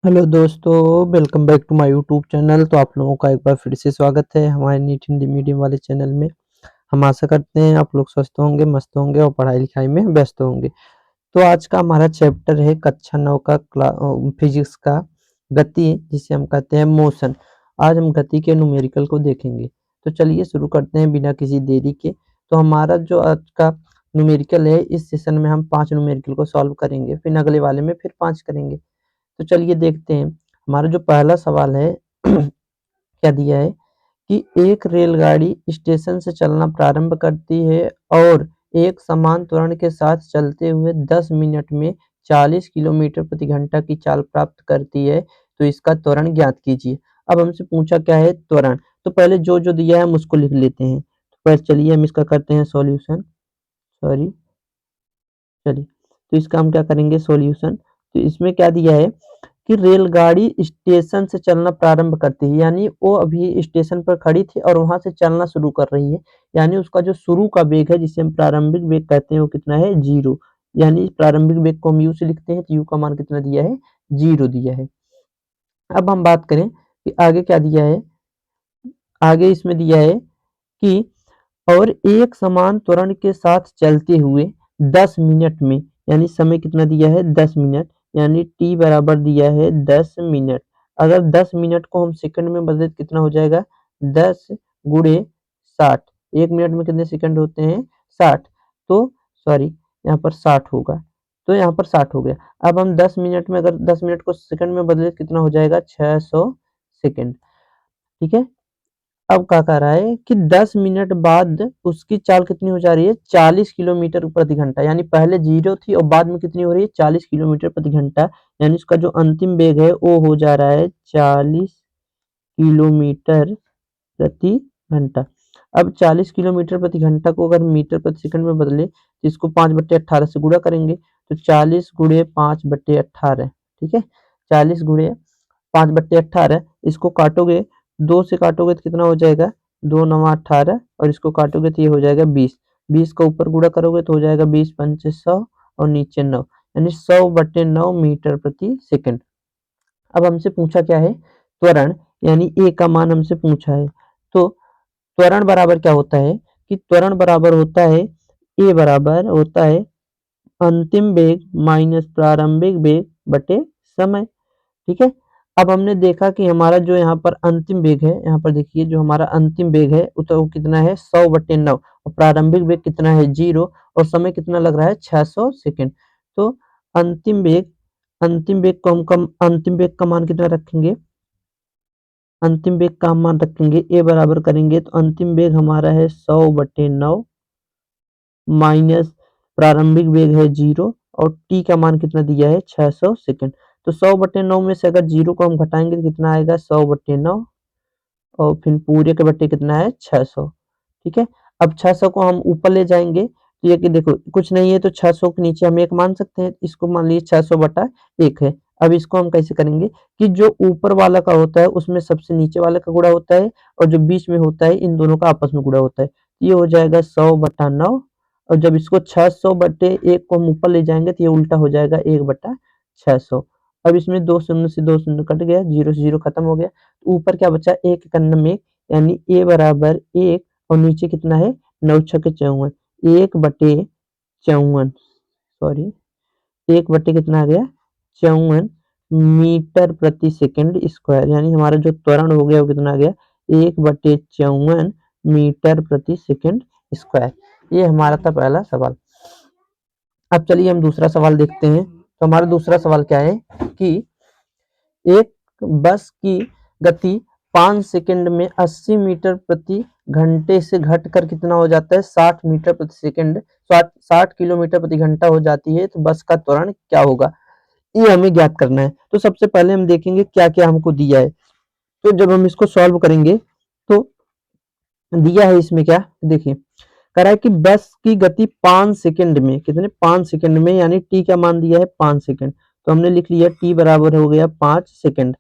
Hello दोस्तों, welcome back to my YouTube channel. तो आप लोगों का एक बार फिर से स्वागत है हमारे नीट हिंदी मीडियम वाले चैनल में। हम आशा करते हैं आप लोग स्वस्थ होंगे, मस्त होंगे और पढ़ाई लिखाई में व्यस्त होंगे। तो आज का हमारा चैप्टर है कक्षा 9 का फिजिक्स का गति, जिसे हम कहते हैं मोशन। आज हम गति के न्यूमेरिकल को देखेंगे। तो चलिए शुरू करते हैं बिना किसी देरी के। तो हमारा जो आज का न्यूमेरिकल है, इस सेशन में हम 5 न्यूमेरिकल को सॉल्व करेंगे, फिर अगले वाले में फिर 5 करेंगे। तो चलिए देखते हैं। हमारा जो पहला सवाल है क्या दिया है कि एक रेलगाड़ी स्टेशन से चलना प्रारंभ करती है और एक समान त्वरण के साथ चलते हुए 10 मिनट में 40 किलोमीटर प्रति घंटा की चाल प्राप्त करती है, तो इसका त्वरण ज्ञात कीजिए। अब हमसे पूछा क्या है, त्वरण। तो पहले जो जो दिया है हम उसको लिख लेते हैं। तो पहले चलिए हम इसका करते हैं सॉल्यूशन। सॉरी, चलिए। तो इसका हम क्या करेंगे, सॉल्यूशन। तो इसमें क्या दिया है कि रेलगाड़ी स्टेशन से चलना प्रारंभ करती है, यानी वो अभी स्टेशन पर खड़ी थी और वहां से चलना शुरू कर रही है। यानी उसका जो शुरू का वेग है, जिसे हम प्रारंभिक वेग कहते हैं, वो कितना है, 0। यानी प्रारंभिक वेग को हम यू से लिखते हैं, तो यू का मान कितना दिया है, 0 दिया है। अब हम बात करें कि आगे क्या दिया है। आगे इसमें दिया है कि और एक समान त्वरण के साथ चलते हुए 10 मिनट में, यानी समय कितना दिया है, 10 मिनट, यानी t बराबर दिया है 10 मिनट। अगर 10 मिनट को हम सेकंड में बदले तो कितना हो जाएगा, 10 गुणे 60। 1 मिनट में कितने सेकंड होते हैं, 60। तो सॉरी, यहाँ पर 60 होगा। तो यहाँ पर 60 हो गया। अब हम 10 मिनट में, अगर 10 मिनट को सेकंड में बदले तो कितना हो जाएगा, 600 सेकंड। ठीक है। अब क्या कह रहा है कि 10 मिनट बाद उसकी चाल कितनी हो जा रही है, 40 किलोमीटर प्रति घंटा। यानी पहले 0 थी और बाद में कितनी हो रही है, 40 किलोमीटर प्रति घंटा। यानी उसका जो अंतिम वेग है वो हो जा रहा है 40 किलोमीटर प्रति घंटा। अब 40 किलोमीटर प्रति घंटा को अगर मीटर प्रति सेकंड में बदले तो इसको 5/18 से गुणा करेंगे। तो 40 गुणे 5/18, ठीक है। 40 गुणे 5/18, इसको काटोगे, 2 से काटोगे तो कितना हो जाएगा, 2 9 18, और इसको काटोगे तो ये हो जाएगा 20। 20 का ऊपर गुणा करोगे तो हो जाएगा 20 पंचे 100 और नीचे 9, यानी 100/9 मीटर प्रति सेकंड। अब हमसे पूछा क्या है, त्वरण, यानी ए का मान हमसे पूछा है। तो त्वरण बराबर क्या होता है कि त्वरण बराबर होता है, ए बराबर होता है अंतिम वेग माइनस प्रारंभिक वेग बटे समय। ठीक है। अब हमने देखा कि हमारा जो यहाँ पर अंतिम वेग है, यहाँ पर देखिए जो हमारा अंतिम वेग है तो वो कितना है, 100/9, और प्रारंभिक वेग कितना है, 0, और समय कितना लग रहा है, 600 सेकंड। तो अंतिम वेग, अंतिम वेग को हम कम अंतिम वेग का मान कितना रखेंगे, अंतिम वेग का हम मान रखेंगे ए बराबर करेंगे तो अंतिम वेग हमारा है 100/9 माइनस प्रारंभिक वेग है 0, और टी का मान कितना दिया है, 600 सेकंड। तो 100/9 में से अगर 0 को हम घटाएंगे तो कितना आएगा, 100/9, और फिर पूरे के बट्टे कितना है, 600। ठीक है। अब 600 को हम ऊपर ले जाएंगे तो ये कि देखो कुछ नहीं है, तो 600 के नीचे हम 1 मान सकते हैं। इसको मान लीजिए 600/1 है। अब इसको हम कैसे करेंगे कि जो ऊपर वाला का होता है उसमें सबसे नीचे वाले का गुणा होता है, और जो बीच में होता है इन दोनों का आपस में गुणा होता है। ये हो जाएगा 100/9, और जब इसको 600/1 को हम ऊपर ले जाएंगे तो ये उल्टा हो जाएगा 1/600। अब इसमें 2 शून्य से 2 शून्य कट गया, 0 से 0 खत्म हो गया। तो ऊपर क्या बचा, 1 का नम 1, यानी ए बराबर 1, और नीचे कितना है, 9 छके 54, 1/54, सॉरी, 1 बटे कितना आ गया, 54 मीटर प्रति सेकंड स्क्वायर। यानी हमारा जो त्वरण हो गया वो कितना आ गया, 1/54 मीटर प्रति सेकंड स्क्वायर। ये हमारा था पहला सवाल। अब चलिए हम दूसरा सवाल देखते हैं। तो हमारा दूसरा सवाल क्या है कि एक बस की गति 5 सेकंड में 80 मीटर प्रति घंटे से घटकर कितना हो जाता है, 60 मीटर प्रति सेकंड, 60 किलोमीटर प्रति घंटा हो जाती है। तो बस का त्वरण क्या होगा, ये हमें ज्ञात करना है। तो सबसे पहले हम देखेंगे क्या क्या हमको दिया है। तो जब हम इसको सॉल्व करेंगे तो दिया है इसमें क्या, देखिए कह रहा है कि बस की गति 5 सेकंड में, कितने, 5 सेकंड में, यानी टी का मान दिया है 5 सेकंड। तो हमने लिख लिया टी बराबर हो गया 5 सेकंड।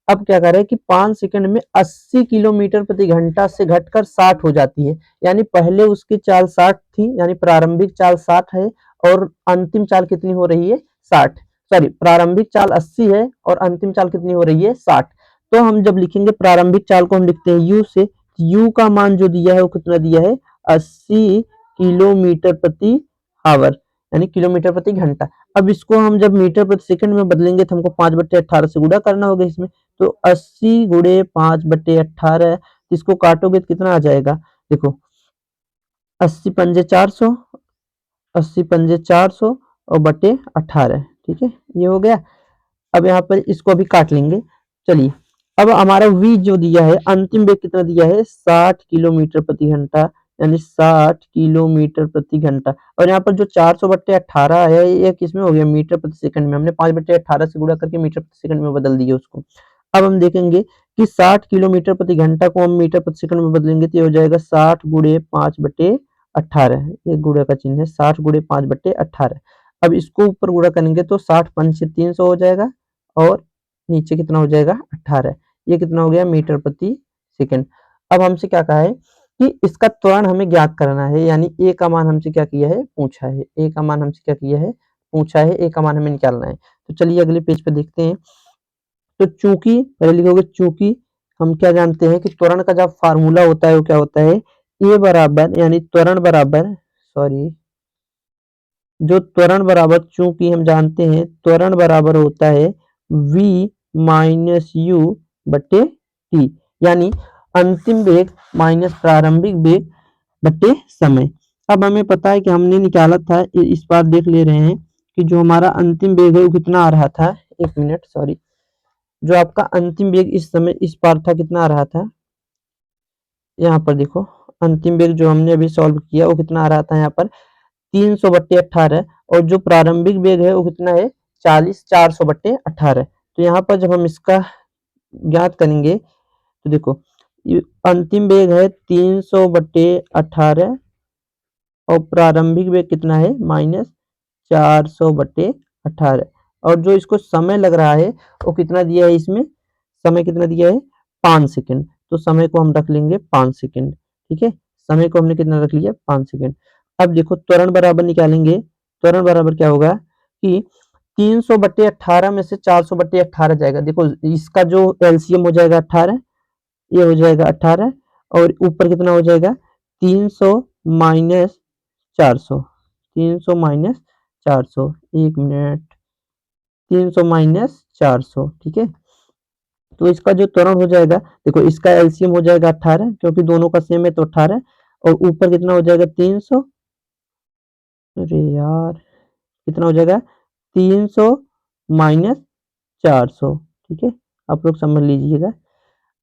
अब क्या कह रहा है कि 5 सेकंड में 80 किलोमीटर प्रति घंटा से घटकर 60 हो जाती है। यानी पहले उसकी चाल 60 थी, यानी प्रारंभिक चाल 60 है, और अंतिम चाल कितनी हो रही है, 60। सॉरी प्रारंभिक चाल 80 है और अंतिम चाल कितनी हो रही है 60। तो हम जब लिखेंगे प्रारंभिक चाल को हम लिखते हैं u से, u का मान जो दिया है वो कितना दिया है 80 किलोमीटर प्रति आवर यानी किलोमीटर प्रति घंटा। अब इसको हम जब मीटर प्रति सेकंड में बदलेंगे तो हमको 5/18 से गुणा करना होगा इसमें। तो 80 गुणे 5/18, इसको काटोगे तो कितना आ जाएगा, देखो 80 पंजे 400, 80 पंजे 400 और बटे 18, ठीक है ये हो गया। अब यहाँ पर इसको अभी काट लेंगे। चलिए अब हमारा v जो दिया है अंतिम वेग कितना दिया है 60 किलोमीटर प्रति घंटा यानी 60 किलोमीटर प्रति घंटा। और यहाँ पर जो 400/18 है ये किसमें हो गया मीटर प्रति सेकंड में, हमने 5/18 से गुणा करके मीटर प्रति सेकंड में बदल दिया उसको। अब हम देखेंगे कि 60 किलोमीटर प्रति घंटा को हम मीटर प्रति सेकंड में बदलेंगे तो ये हो जाएगा 60 गुणे 5/18, ये गुणा का चिन्ह है 60 गुणे 5/18। अब इसको ऊपर गुणा करेंगे तो 60 पंचे 300 हो जाएगा और नीचे कितना हो जाएगा 18, ये कितना हो गया मीटर प्रति सेकंड। अब हमसे क्या कहा है कि इसका त्वरण हमें ज्ञात करना है, यानी ए का मान हमसे क्या किया है पूछा है, ए का मान हमसे क्या किया है पूछा है, ए का मान हमें निकालना है। तो चलिए अगले पेज पे देखते हैं। तो चूंकि पहले लिखोगे चूंकि हम क्या जानते हैं कि त्वरण का जब फार्मूला होता है वो क्या होता है ए बराबर यानी त्वरण बराबर सॉरी जो त्वरण बराबर चूंकि हम जानते हैं त्वरण बराबर होता है v माइनस यू बटे टी, यानी अंतिम वेग माइनस प्रारंभिक वेग बटे समय। अब हमें पता है कि हमने निकाला था, इस बार देख ले रहे हैं कि जो हमारा अंतिम वेग है वो कितना आ रहा था, एक मिनट सॉरी, जो आपका अंतिम वेग इस समय इस बार था कितना आ रहा था, यहाँ पर देखो अंतिम वेग जो हमने अभी सॉल्व किया वो कितना आ रहा था यहाँ पर 300/18 और जो प्रारंभिक वेग है वो कितना है 400/18। तो यहाँ पर जब हम इसका ज्ञात करेंगे तो देखो अंतिम वेग है 300/18 और प्रारंभिक वेग कितना है -400/18 और जो इसको समय लग रहा है वो कितना दिया है, इसमें समय कितना दिया है 5 सेकंड। तो समय को हम रख लेंगे 5 सेकंड, ठीक है समय को हमने कितना रख लिया 5 सेकंड। अब देखो त्वरण बराबर निकालेंगे, त्वरण बराबर क्या होगा कि 300/18 में से 400/18 जाएगा, देखो इसका जो एलसीएम हो जाएगा 18, ये हो जाएगा 18 और ऊपर कितना हो जाएगा 300 माइनस 400, 300 माइनस 400, एक मिनट 300 माइनस 400, ठीक है। तो इसका जो त्वरण हो जाएगा देखो इसका एलसीएम हो जाएगा 18 क्योंकि दोनों का सेम है तो 18 और ऊपर कितना हो जाएगा 300, अरे यार कितना हो जाएगा 300 माइनस 400, ठीक है आप लोग समझ लीजिएगा।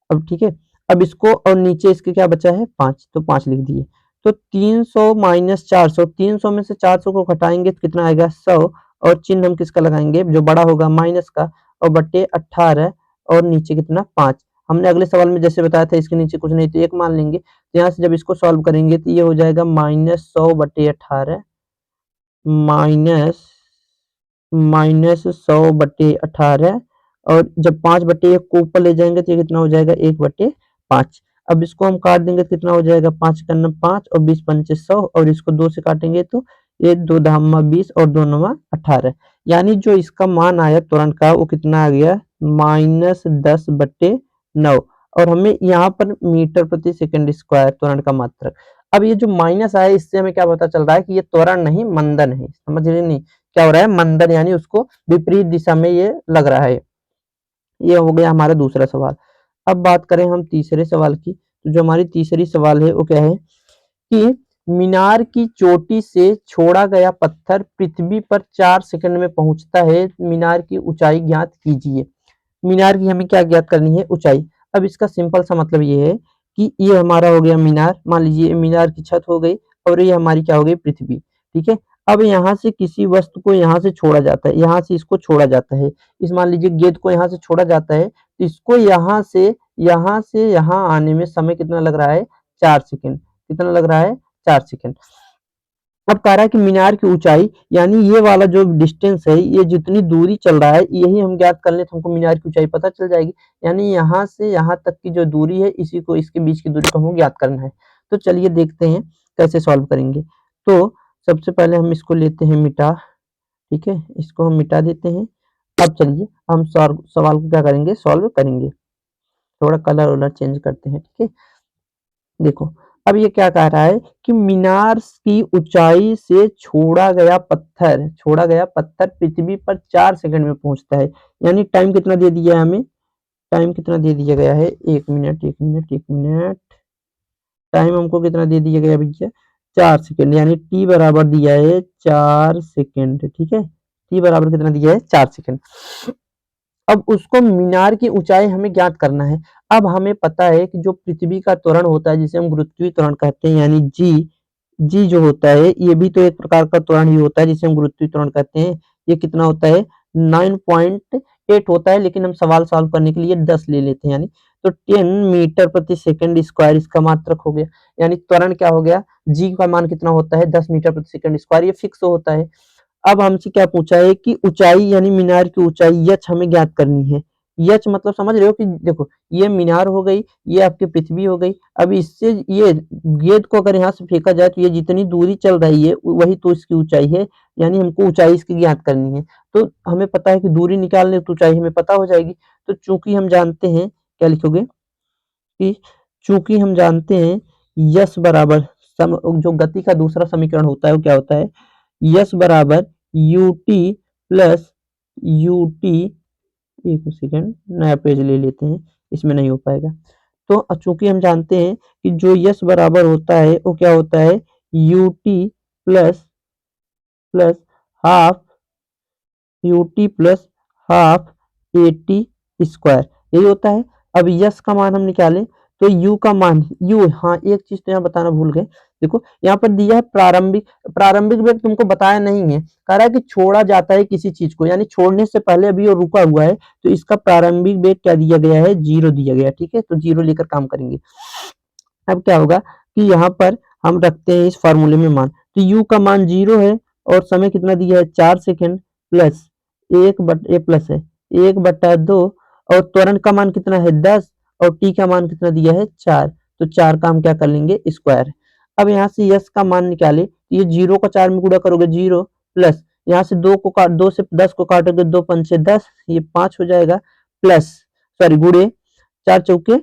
अब ठीक है अब इसको और नीचे इसके क्या बचा है 5, तो 5 लिख दिए। तो 300 माइनस 400, 300 में से 400 को घटाएंगे तो कितना आएगा 100 और चिन्ह हम किसका लगाएंगे जो बड़ा होगा माइनस का और बटे 18 और नीचे कितना 5। हमने अगले सवाल में जैसे बताया था इसके नीचे कुछ नहीं तो 1 मान लेंगे। तो यहाँ से जब इसको सॉल्व करेंगे तो ये हो जाएगा -100/18 -100/18 और जब 5/1 को ऊपर ले जाएंगे तो ये कितना हो जाएगा 1/5। अब इसको हम काट देंगे तो कितना हो जाएगा 5 का 5 और 20 पंचे 100 और इसको 2 से काटेंगे तो ये 2 धामा 20 और 2 नवा 18, यानी जो इसका मान आया त्वरण का वो कितना आ गया -10/9 और हमें यहाँ पर मीटर प्रति सेकंड स्क्वायर त्वरण का मात्रक। अब ये जो माइनस आया इससे हमें क्या पता चल रहा है कि ये त्वरण नहीं मंदन है, समझ रहे नहीं क्या हो रहा है मंदन यानी उसको विपरीत दिशा में ये लग रहा है। ये हो गया हमारा दूसरा सवाल। अब बात करें हम तीसरे सवाल की, तो जो हमारी तीसरी सवाल है वो क्या है कि मीनार की चोटी से छोड़ा गया पत्थर पृथ्वी पर 4 सेकंड में पहुंचता है, मीनार की ऊंचाई ज्ञात कीजिए। मीनार की हमें क्या ज्ञात करनी है ऊंचाई। अब इसका सिंपल सा मतलब ये है कि ये हमारा हो गया मीनार, मान लीजिए मीनार की छत हो गई और ये हमारी क्या हो गई पृथ्वी, ठीक है। अब यहाँ से किसी वस्तु को यहाँ से छोड़ा जाता है, यहाँ से इसको छोड़ा जाता है, इस मान लीजिए गेंद को यहाँ से छोड़ा जाता है तो इसको यहाँ से यहाँ आने में समय कितना लग रहा है 4 सेकंड, कितना लग रहा है 4 सेकंड। अब कह रहा है कि मीनार की ऊंचाई यानी ये वाला जो डिस्टेंस है ये जितनी दूरी चल रहा है यही हम ज्ञात कर ले तो हमको मीनार की ऊंचाई पता चल जाएगी, यानी यहाँ से यहाँ तक की जो दूरी है इसी को इसके बीच की दूरी को हमको ज्ञात करना है। तो चलिए देखते हैं कैसे सॉल्व करेंगे। तो सबसे पहले हम इसको लेते हैं मिटा, ठीक है इसको हम मिटा देते हैं। अब चलिए हम सवाल को क्या करेंगे, सॉल्व करेंगे। थोड़ा कलर वलर चेंज करते हैं, ठीक है। देखो अब ये क्या कह रहा है कि मीनार की ऊंचाई से छोड़ा गया पत्थर पृथ्वी पर 4 सेकंड में पहुंचता है। यानी टाइम कितना दे दिया है हमें, टाइम कितना दे दिया गया है, 1 मिनट, टाइम हमको कितना दे दिया गया भैया, 4 सेकंड, यानी टी बराबर दिया है 4 सेकंड, ठीक है। टी बराबर कितना दिया है, 4 सेकंड। अब उसको मीनार की ऊंचाई हमें ज्ञात करना है। अब हमें पता है कि जो पृथ्वी का त्वरण होता है जिसे हम गुरुत्वीय त्वरण कहते हैं, यानी जी, जी जो होता है ये भी तो एक प्रकार का त्वरण ही होता है जिसे हम गुरुत्वीय त्वरण कहते हैं। ये कितना होता है, 9.8 होता है, लेकिन हम सवाल सॉल्व करने के लिए 10 ले लेते हैं, यानी तो 10 मीटर प्रति सेकंड स्क्वायर इसका मात्रक हो गया। यानी त्वरण क्या हो गया, जी का मान कितना होता है, 10 मीटर प्रति सेकंड स्क्वायर, ये फिक्स होता है। अब हमसे क्या पूछा है कि ऊंचाई यानी मीनार की ऊंचाई यच हमें ज्ञात करनी है। यच मतलब समझ रहे हो कि देखो ये मीनार हो गई, ये आपकी पृथ्वी हो गई। अब इससे ये गेंद को अगर यहाँ से फेंका जाए तो ये जितनी दूरी चल रही है वही तो इसकी ऊंचाई है, यानी हमको ऊंचाई इसकी ज्ञात करनी है। तो हमें पता है कि दूरी निकालने तो ऊंचाई हमें पता हो जाएगी। तो चूंकि हम जानते हैं, क्या लिखोगे कि चूंकि हम जानते हैं यश बराबर जो गति का दूसरा समीकरण होता है वो क्या होता है, यश बराबर U T plus U T, एक सेकेंड नया पेज ले लेते हैं, इसमें नहीं हो पाएगा। तो चूंकि हम जानते हैं कि जो यश बराबर होता है वो क्या होता है, U T plus plus half UT plus half A T square, यही होता है। अब यस का मान हम निकालें तो यू का मान, यू, हाँ एक चीज तो यहाँ बताना भूल गए। देखो यहाँ पर दिया है प्रारंभिक, प्रारंभिक वेग तुमको बताया नहीं है, कह रहा है कि छोड़ा जाता है किसी चीज को, यानी छोड़ने से पहले अभी वो रुका हुआ है, तो इसका प्रारंभिक वेग क्या दिया गया है, 0 दिया गया है, ठीक है। तो 0 लेकर काम करेंगे। अब क्या होगा कि यहाँ पर हम रखते हैं इस फार्मूले में मान, तो u का मान 0 है और समय कितना दिया है, 4 सेकंड, प्लस ए प्लस है 1/2, और त्वरण का मान कितना है 10, और t का मान कितना दिया है 4, तो 4 का हम क्या कर लेंगे, स्क्वायर। अब यहाँ से यस का मान निकाले, तो ये 0 का 4 में गुणा करोगे 0, प्लस यहाँ से 2 से 10 को काटोगे, 2 पंचे 10, ये 5 हो जाएगा, प्लस सॉरी गुणे 4 चौके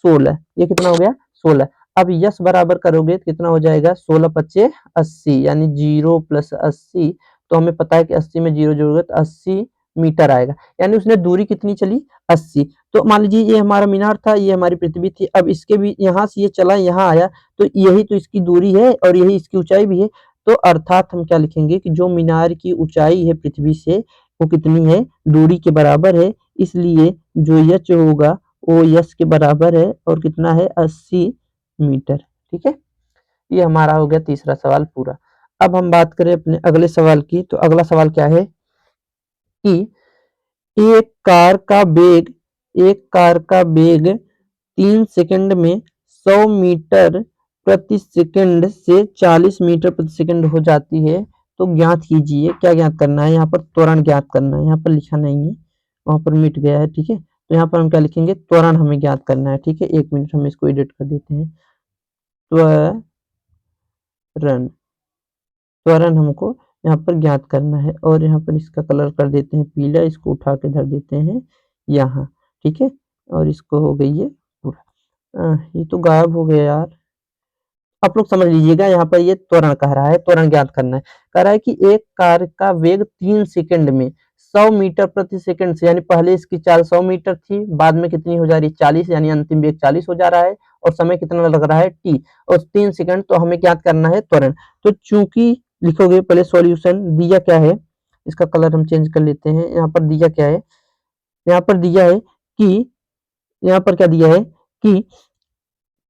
16, ये कितना हो गया 16। अब यस बराबर करोगे तो कितना हो जाएगा, 16 पच्चे 80, यानी 0 प्लस 80, तो हमें पता है कि 80 में 0 जोड़ोगे तो 80 मीटर आएगा। यानी उसने दूरी कितनी चली, 80। तो मान लीजिए ये हमारा मीनार था, ये हमारी पृथ्वी थी, अब इसके भी यहाँ से ये चला यहाँ आया, तो यही तो इसकी दूरी है और यही इसकी ऊंचाई भी है। तो अर्थात हम क्या लिखेंगे कि जो मीनार की ऊंचाई है पृथ्वी से वो कितनी है, दूरी के बराबर है, इसलिए जो यच होगा वो यस के बराबर है और कितना है, 80 मीटर, ठीक है। ये हमारा हो गया तीसरा सवाल पूरा। अब हम बात करें अपने अगले सवाल की, तो अगला सवाल क्या है कि एक कार का वेग एक कार का वेग 3 सेकंड में 100 मीटर प्रति सेकंड से 40 मीटर प्रति सेकंड हो जाती है, तो ज्ञात कीजिए। क्या ज्ञात करना है, यहाँ पर त्वरण ज्ञात करना है, यहाँ पर लिखा नहीं है, वहां पर मिट गया है, ठीक है। तो यहाँ पर हम क्या लिखेंगे, त्वरण हमें ज्ञात करना है, ठीक है। 1 मिनट हम इसको एडिट कर देते हैं। त्वरण, त्वरण हमको यहाँ पर ज्ञात करना है, और यहाँ पर इसका कलर कर देते हैं पीला, इसको उठा के धर देते हैं यहाँ, ठीक है। और इसको हो गई है पूरा, ये तो गायब हो गया यार। आप लोग समझ लीजिएगा, यहाँ पर ये त्वरण कह रहा है, त्वरण ज्ञात करना है। कह रहा है कि एक कार का वेग 3 सेकंड में 100 मीटर प्रति सेकंड से, यानी पहले इसकी चाल 100 मीटर थी, बाद में कितनी हो जा रही है, 40, यानी अंतिम वेग 40 हो जा रहा है, और समय कितना लग रहा है, टी, और 3 सेकंड, तो हमें ज्ञात करना है त्वरण। तो चूंकि लिखोगे पहले सॉल्यूशन, दिया क्या है, इसका कलर हम चेंज कर लेते हैं। यहाँ पर दिया क्या है, यहाँ पर दिया है कि, यहाँ पर क्या दिया है कि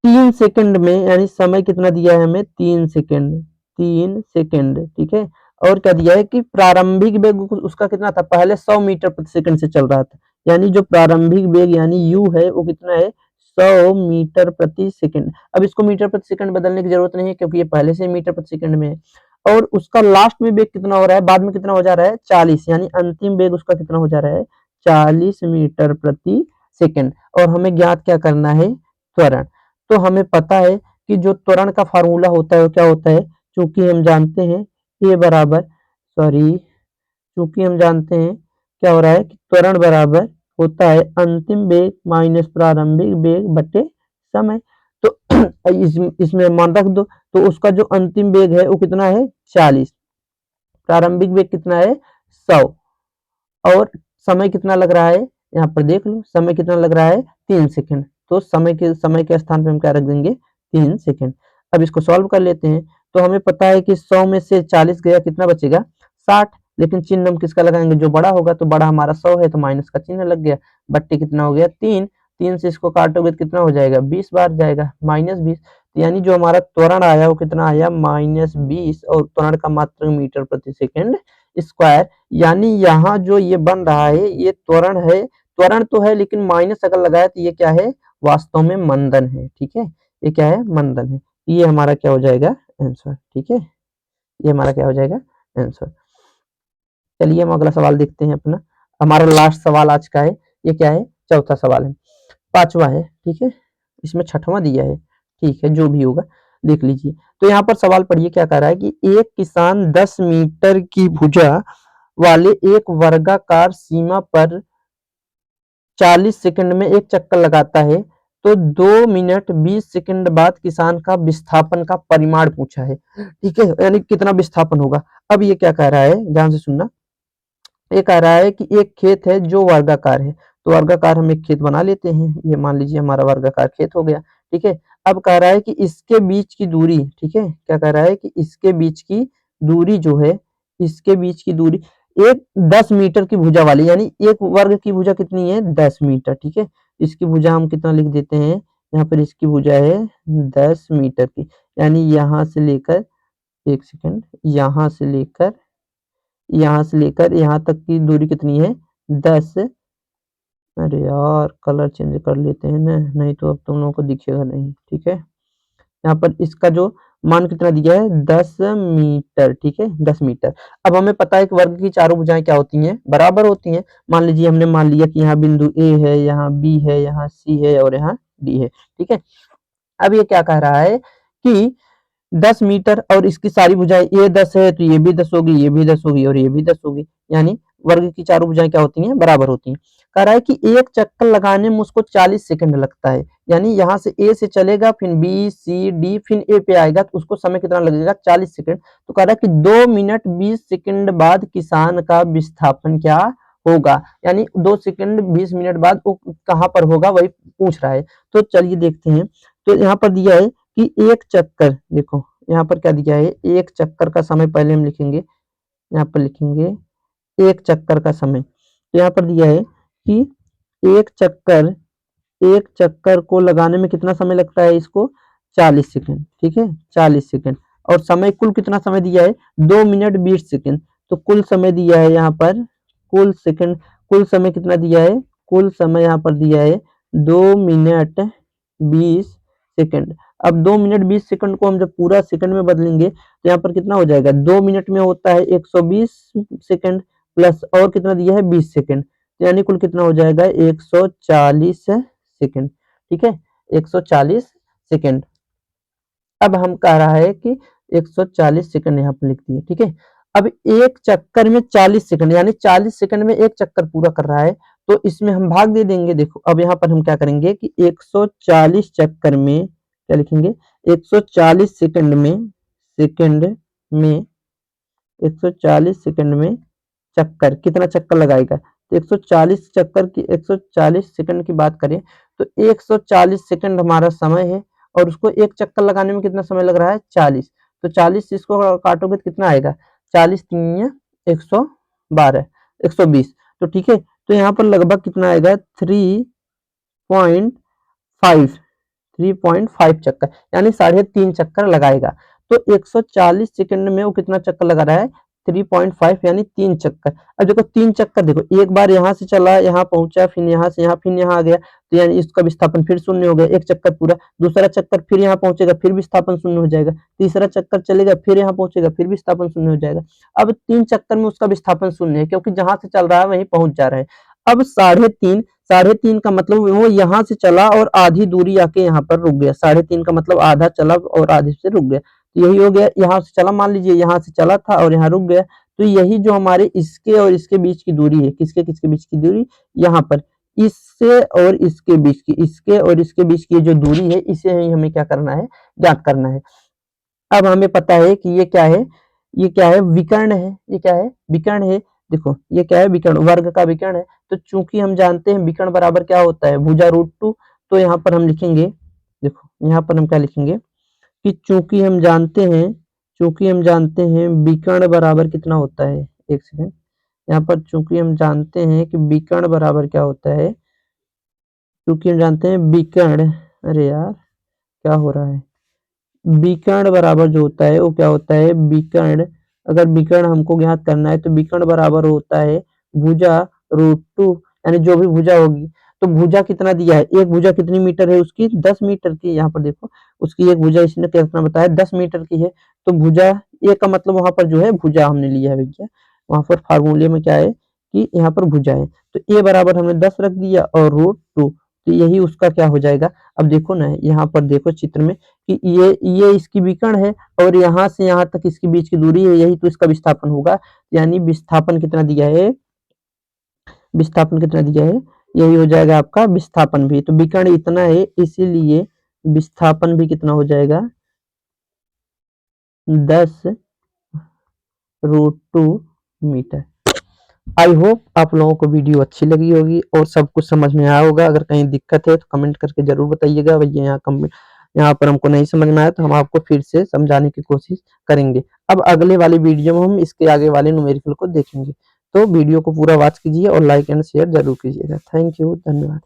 3 सेकंड में, यानी समय कितना दिया है हमें, 3 सेकंड, 3 सेकंड, ठीक है। और क्या दिया है कि प्रारंभिक वेग उसका कितना था, पहले 100 मीटर प्रति सेकंड से चल रहा था, यानी जो प्रारंभिक वेग यानी u है वो कितना है, 100 मीटर प्रति सेकंड। अब इसको मीटर प्रति सेकंड बदलने की जरूरत नहीं है क्योंकि ये पहले से मीटर प्रति सेकंड में है। और उसका लास्ट में वेग कितना हो रहा है, बाद में कितना हो जा रहा है, 40, यानी अंतिम वेग उसका कितना हो जा रहा है, 40 मीटर प्रति सेकंड। और हमें ज्ञात क्या करना है, त्वरण। तो हमें पता है कि जो त्वरण का फार्मूला होता है वो क्या होता है, चूंकि हम जानते हैं ए बराबर, सॉरी, चूंकि हम जानते हैं क्या हो रहा है कि त्वरण बराबर होता है अंतिम वेग माइनस प्रारंभिक वेग बटे समय। तो इसमें मान रख दो, तो उसका जो अंतिम वेग है वो कितना है 40, प्रारंभिक वेग कितना है 100, और समय कितना लग रहा है यहाँ पर देख लो, समय कितना लग रहा है 3 सेकंड। तो समय के स्थान पे हम क्या रख देंगे 3 सेकंड। अब इसको सॉल्व कर लेते हैं। तो हमें पता है कि 100 में से 40 गया, कितना बचेगा 60, लेकिन चिन्ह हम किसका लगाएंगे, जो बड़ा होगा। तो बड़ा हमारा 100 है तो माइनस का चिन्ह लग गया, बट्टे कितना हो गया 3, 3 से इसको काटोगे तो कितना हो जाएगा 20 बार जाएगा, -20। यानी जो हमारा त्वरण आया वो कितना आया -20, और त्वरण का मात्रक मीटर प्रति सेकंड स्क्वायर। यानी यहाँ जो ये बन रहा है ये त्वरण है, त्वरण तो है लेकिन माइनस अगर लगाए तो ये क्या है, वास्तव में मंदन है। ठीक है, ये क्या है, मंदन है। ये हमारा क्या हो जाएगा आंसर। ठीक है, ये हमारा क्या हो जाएगा आंसर। चलिए हम अगला सवाल देखते हैं अपना, हमारा लास्ट सवाल आज का है। ये क्या है, चौथा सवाल है, 5वां है। ठीक है, इसमें 6वां दिया है, ठीक है जो भी होगा देख लीजिए। तो यहाँ पर सवाल पढ़िए क्या कह रहा है कि एक किसान 10 मीटर की भुजा वाले एक वर्गाकार सीमा पर 40 सेकंड में एक चक्कर लगाता है, तो 2 मिनट 20 सेकंड बाद किसान का विस्थापन का परिमाण पूछा है। ठीक है, यानी कितना विस्थापन होगा। अब ये क्या कह रहा है, ध्यान से सुनना। ये कह रहा है कि एक खेत है जो वर्गाकार है, तो वर्गाकार हम एक खेत बना लेते हैं। ये मान लीजिए हमारा वर्गाकार खेत हो गया। ठीक है, अब कह रहा है कि इसके बीच की दूरी, ठीक है, क्या कह रहा है कि इसके बीच की दूरी जो है, इसके बीच की दूरी एक 10 मीटर की भुजा वाली, यानी एक वर्ग की भुजा कितनी है 10 मीटर। ठीक है, इसकी भुजा हम कितना लिख देते हैं, यहाँ पर इसकी भुजा है 10 मीटर की, यानी यहाँ से लेकर, एक सेकंड, यहाँ से लेकर यहाँ तक की दूरी कितनी है 10। अरे यार कलर चेंज कर लेते हैं ना, नहीं तो अब तुम लोगों को दिखेगा नहीं। ठीक है, यहाँ पर इसका जो मान कितना दिया है 10 मीटर। ठीक है, 10 मीटर। अब हमें पता है कि वर्ग की चारों भुजाएं क्या होती हैं, बराबर होती हैं। मान लीजिए हमने मान लिया कि यहाँ बिंदु ए है, यहाँ बी है, यहाँ सी है और यहाँ डी है। ठीक है, अब ये क्या कह रहा है कि 10 मीटर और इसकी सारी भुजाएं, ये 10 है तो ये भी 10 होगी, ये भी 10 होगी और ये भी 10 होगी, यानी वर्ग की चारों भुजाएं क्या होती हैं, बराबर होती हैं। कह रहा है कि एक चक्कर लगाने में उसको 40 सेकंड लगता है, यानी यहाँ से ए से चलेगा, फिर बी सी डी, फिर ए पे आएगा, तो उसको समय कितना लगेगा 40 सेकंड। तो कह रहा है कि 2 मिनट 20 सेकंड बाद किसान का विस्थापन क्या होगा, यानी 2 सेकंड 20 मिनट बाद वो कहाँ पर होगा वही पूछ रहा है। तो चलिए देखते हैं। तो यहाँ पर दिया है कि एक चक्कर, देखो यहाँ पर क्या दिया है, एक चक्कर का समय पहले हम लिखेंगे, यहाँ पर लिखेंगे एक चक्कर का समय। तो यहाँ पर दिया है कि एक चक्कर को लगाने में कितना समय लगता है, इसको 40 सेकंड। ठीक है, 40 सेकंड, और समय कुल कितना समय दिया है 2 मिनट 20 सेकंड। तो कुल समय दिया है यहाँ पर, कुल सेकंड, कुल समय कितना दिया है, कुल समय यहाँ पर दिया है 2 मिनट 20 सेकंड। अब 2 मिनट 20 सेकंड को हम जब पूरा सेकंड में बदलेंगे तो यहाँ पर कितना हो जाएगा, 2 मिनट में होता है 120 सेकंड, प्लस और कितना दिया है 20 सेकंड, तो यानी कुल कितना हो जाएगा 140 सेकंड। ठीक है, 140 सेकंड। अब हम कह रहा है कि 140 सेकंड यहाँ पर लिख दिए। ठीक है, अब एक चक्कर में 40 सेकंड, यानी 40 सेकंड में एक चक्कर पूरा कर रहा है, तो इसमें हम भाग दे देंगे। देखो अब यहाँ पर हम क्या करेंगे कि 140 चक्कर में क्या लिखेंगे, 140 में 140 सेकंड में चक्कर, कितना चक्कर लगाएगा, तो 140 चक्कर की 140 सेकंड की बात करें तो 140 सेकंड हमारा समय है, और उसको एक चक्कर लगाने में कितना समय लग रहा है 40। तो 40 से इसको काटोगे तो कितना आएगा, 40 3 112, 120। तो ठीक है, तो यहाँ पर लगभग कितना आएगा 3.5 चक्कर, यानी 3.5 चक्कर लगाएगा। तो 140 सेकंड में वो कितना चक्कर लगा रहा है 3.5, यानी 3 चक्कर। अब देखो 3 चक्कर, देखो एक बार यहाँ से चला, यहाँ पहुंचा, फिर यहाँ से यहाँ, फिर यहाँ आ गया, तो यानी इसका विस्थापन फिर शून्य हो गया, एक चक्कर पूरा। दूसरा चक्कर फिर यहाँ पहुंचेगा, फिर विस्थापन शून्य हो जाएगा। तीसरा चक्कर चलेगा, फिर यहाँ पहुंचेगा, फिर विस्थापन शून्य हो जाएगा। अब 3 चक्कर में उसका विस्थापन शून्य है, क्योंकि जहां से चल रहा है वहीं पहुंच जा रहा है। अब 3.5 का मतलब वो यहाँ से चला और आधी दूरी आके यहाँ पर रुक गया। 3.5 का मतलब आधा चला और आधे से रुक गया, तो यही हो गया। यहाँ से चला, मान लीजिए यहाँ से चला था और यहाँ रुक गया, तो यही जो हमारे इसके और इसके बीच की दूरी है, किसके किसके बीच की दूरी, यहाँ पर इससे और इसके बीच की, इसके और इसके बीच की जो दूरी है, इसे ही हमें क्या करना है, ज्ञात करना है। अब हमें पता है कि ये क्या है, ये क्या है, विकर्ण है। ये क्या है, विकर्ण है। देखो ये क्या है, विकर्ण, वर्ग का विकर्ण है। तो चूंकि हम जानते हैं विकर्ण बराबर क्या होता है, भुजा रूट टू, तो यहाँ पर हम लिखेंगे, देखो यहाँ पर हम क्या लिखेंगे कि चूंकि हम जानते हैं, चूंकि हम जानते हैं विकर्ण बराबर कितना होता है, एक सेकंड, यहाँ पर चूंकि हम जानते हैं कि विकर्ण बराबर क्या होता है, चूंकि हम जानते हैं विकर्ण, अरे यार क्या हो रहा है, विकर्ण बराबर जो होता है वो क्या होता है, विकर्ण, अगर विकर्ण हमको ज्ञात करना है तो विकर्ण बराबर होता है भुजा रूट टू, यानी जो भी भुजा होगी, तो भुजा कितना दिया है, एक भुजा कितनी मीटर है उसकी, 10 मीटर की, यहाँ पर देखो उसकी एक भुजा इसने कितना बताया, 10 मीटर की है। तो भुजा ए का मतलब वहां पर जो है भुजा हमने लिया है भैया, वहां पर फार्मूले में क्या है कि यहाँ पर भुजा है, तो ए बराबर हमने 10 रख दिया और रूट टू, तो यही उसका क्या हो जाएगा। अब देखो ना यहाँ पर देखो चित्र में कि ये इसकी विकर्ण है और यहाँ से यहाँ तक इसके बीच की दूरी है, यही तो इसका विस्थापन होगा, यानी विस्थापन कितना दिया है, विस्थापन कितना दिया है, यही हो जाएगा आपका विस्थापन भी। तो विकर्ण इतना है, इसीलिए विस्थापन भी कितना हो जाएगा, 10 root two metre. I hope आप लोगों को वीडियो अच्छी लगी होगी और सब कुछ समझ में आया होगा। अगर कहीं दिक्कत है तो कमेंट करके जरूर बताइएगा भैया, यहाँ पर हमको नहीं समझ में आया तो हम आपको फिर से समझाने की कोशिश करेंगे। अब अगले वाली वीडियो में हम इसके आगे वाले न्यूमेरिकल को देखेंगे। तो वीडियो को पूरा वॉच कीजिए और लाइक एंड शेयर जरूर कीजिएगा। थैंक यू, धन्यवाद।